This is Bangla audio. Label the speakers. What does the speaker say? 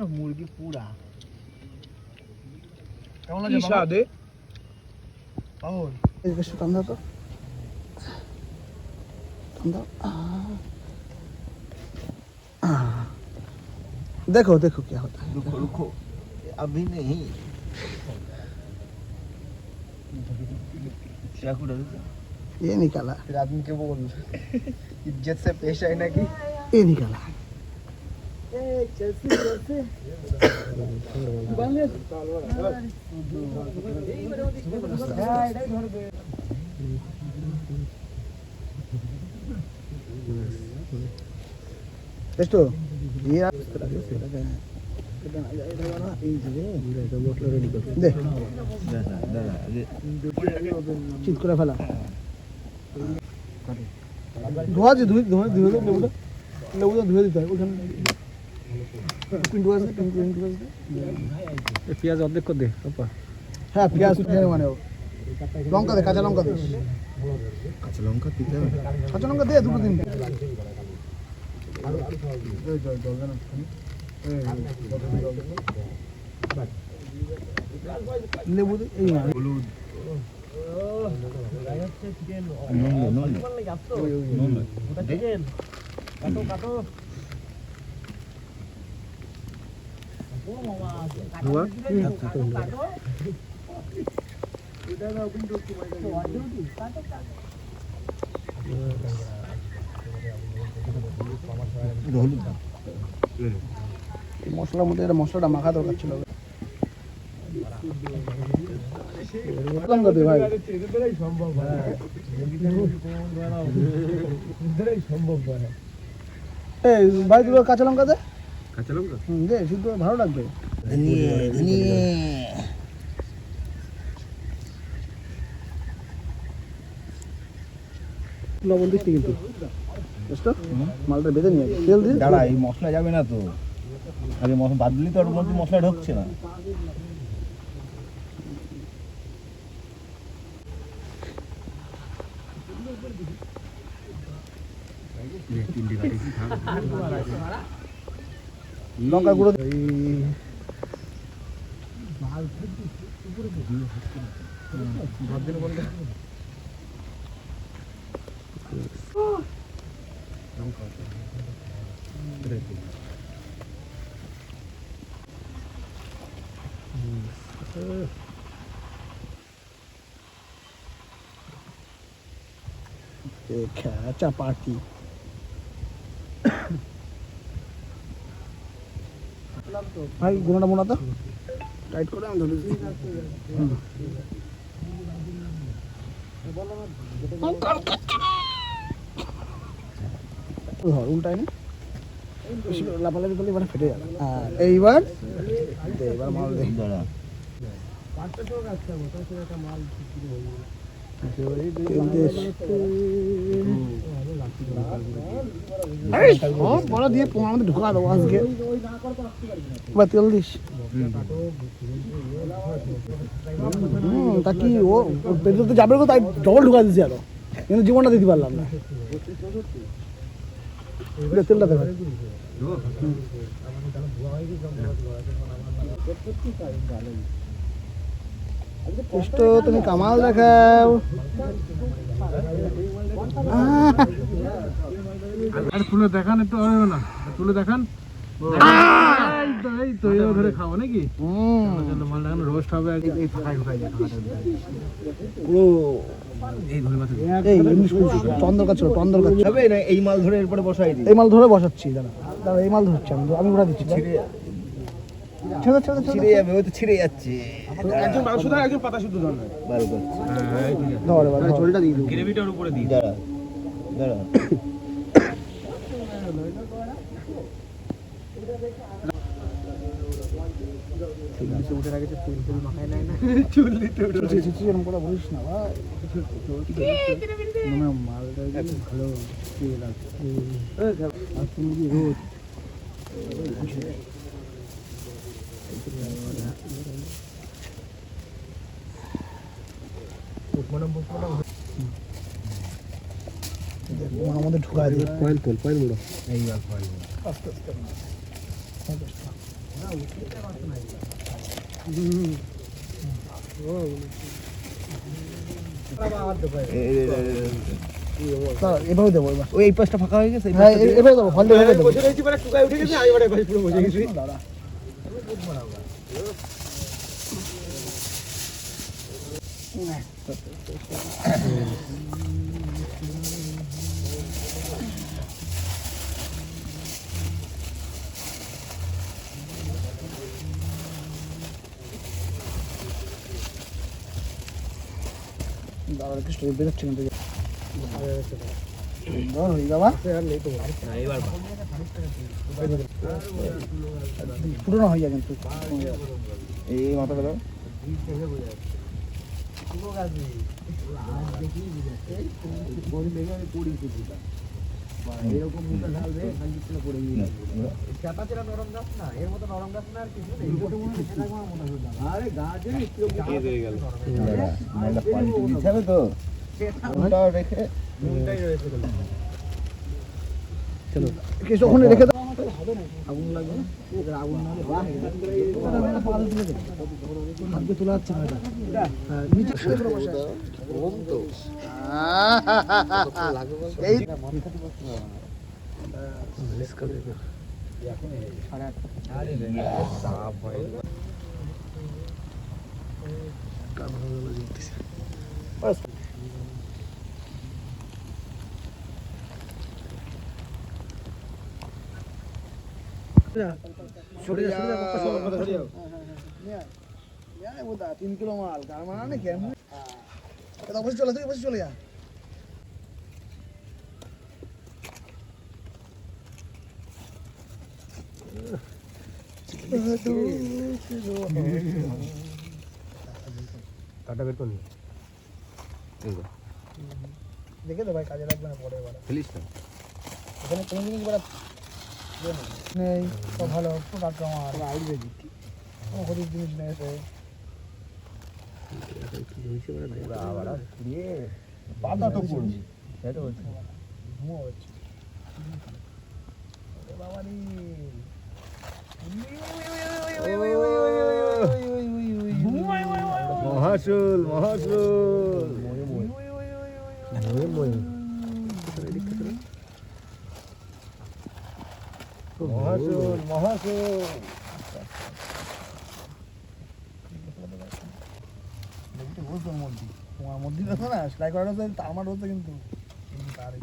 Speaker 1: মুরগি পুরা
Speaker 2: কেমন লাগে স্বাদে
Speaker 1: পাগল
Speaker 2: একটু ঠান্ডা তো ঠান্ডা देखो देखो क्या होता है
Speaker 1: रुको रुको अभी नहीं चाकू डाल
Speaker 2: ये निकाला
Speaker 1: फिर आदमी के बोल इज्जत से पेश आए ना कि
Speaker 2: ये निकाला ಎಷ್ಟು ये চিত করে ফেলা ধোয়া যে ধুয়ে লেবুটা ধুয়ে দিতে হয় ওখানে
Speaker 1: পেঁয়াজ অর্ধেক করে দে
Speaker 2: হ্যাঁ পেঁয়াজ মানে লঙ্কা দে কাঁচা লঙ্কা দিস
Speaker 1: কাঁচা লঙ্কা দিতে হবে
Speaker 2: কাঁচা লঙ্কা দে দুটো দিন লেবু এই
Speaker 1: হলুদ
Speaker 2: মশলার মধ্যে এটা মশলাটা মাখা দরকার ছিল লঙ্কা দে ভাই এই ভাই দুটো কাঁচা লঙ্কা দে দে শুধু ভালো লাগবে লবণ দিচ্ছি কিন্তু মালটা বেঁধে নিয়ে তেল দিয়ে
Speaker 1: দাঁড়া এই মশলা যাবে না তো আগে মশলা বাদ দিলি তো ওর মধ্যে মশলা ঢুকছে না
Speaker 2: লঙ্কা গুঁড়ো চাপাতি ভাই গুঁড়োটা মোড়া তো টাইট করে আমি ধরে উল্টাই না লাফালাফি করলে এবার ফেটে যাবে এইবার মাল দে বড় দিয়ে আমাদের ঢোকা দেবো আজকে বা তেল দিস তা কি ও পেট্রোল তো যাবে তাই ডবল ঢোকা দিচ্ছি আরো কিন্তু জীবনটা দিতে পারলাম না তেলটা দেবে তো তুমি কামাল দেখাও
Speaker 1: তুলে দেখান একটু হবে না তুলে দেখান এই তো ধরে খাবো নাকি মালটা রোস্ট হবে এই মাল ধরে এরপরে বসাই দিই
Speaker 2: এই মাল ধরে বসাচ্ছি দাদা এই মাল ধরছি আমি ওরা দিচ্ছি
Speaker 1: ছিঁড়ে যাবে ওই তো ছিঁড়ে যাচ্ছে একজন মাংস ধর একজন পাতা শুদ্ধ ধর
Speaker 2: ঝোলটা দিয়ে দেবো
Speaker 1: গ্রেভিটার উপরে দিই দাঁড়া দাঁড়া উঠে রাখেছে তেল তেল মাখায় নাই না চুল দিতে উঠে
Speaker 2: এরকম করে বলিস না ভাই মালটা ভালো তেল আছে আর তুমি কি রোজ আমাদের ঢুকায় দিয়ে
Speaker 1: পয়েল মুড়ো
Speaker 2: আস্তে আস্তে এভাবে দেবো এবার।
Speaker 3: ওই এই পাশটা ফাঁকা হয়ে গেছে এই
Speaker 2: হ্যাঁ
Speaker 3: পাশটা দিয়ে-
Speaker 2: এভাবে দেবো, ফলটা এভাবে দেবো।
Speaker 1: বসে রয়েছি বলে টুকায় উঠে গেছে, আমি বলে ভাই পুরো বসে গেছি।
Speaker 2: দাঁড়া। দাঁড়া একটু স্টোরি বেরোচ্ছে কিন্তু সুন্দর হয়ে যাবা। পুরোনো হয়ে যাবে কিন্তু
Speaker 3: এই মাথাটা দাও
Speaker 1: এরকম মুখে ঢালবে খালি পড়ে গিয়ে চাপা চেরা নরম গাছ না, এর মতো নরম গাছ না আর কিছু নেই। আরে গাছ হয়ে গেল
Speaker 3: মালটা পাল্টে দিতে হবে তো ওটা রেখে
Speaker 1: নুনটাই রয়েছে।
Speaker 2: চলো কিছু ওখানে রেখে দাও।
Speaker 1: আগুন লাগবে না, আগুন না হলে
Speaker 2: হাতে তোলা যাচ্ছে না এটা। হ্যাঁ, নিচে পুরো বসে আছে। এই
Speaker 1: সরে যা, সরে যা।
Speaker 2: 3 কিলো মাল কার মানা নাকি এমনি? এটা বসে চলে, তুই বসে চলে যা।
Speaker 1: কাটা বের করলি
Speaker 2: দেখে তো ভাই কাজে লাগবে না পরে এবার।
Speaker 3: ফেলিস না
Speaker 2: এখানে কোনো জিনিস বেড়া নেই, সব ভালো প্রোডাক্ট আমার আয়ুর্বেদিক, কোনো ক্ষতির জিনিস নেই এসে।
Speaker 3: পাতা তো পড়বি সেটা বলছি
Speaker 2: ধুমো হচ্ছে। ওরে বাবারে।
Speaker 3: মহাসুল মহাসুল মহাসুল মহাসুল
Speaker 2: দেখতে বুঝতো মধ্যে তোমার মধ্যে দেখো না সেলাই করাটা তো আমার হচ্ছে কিন্তু তার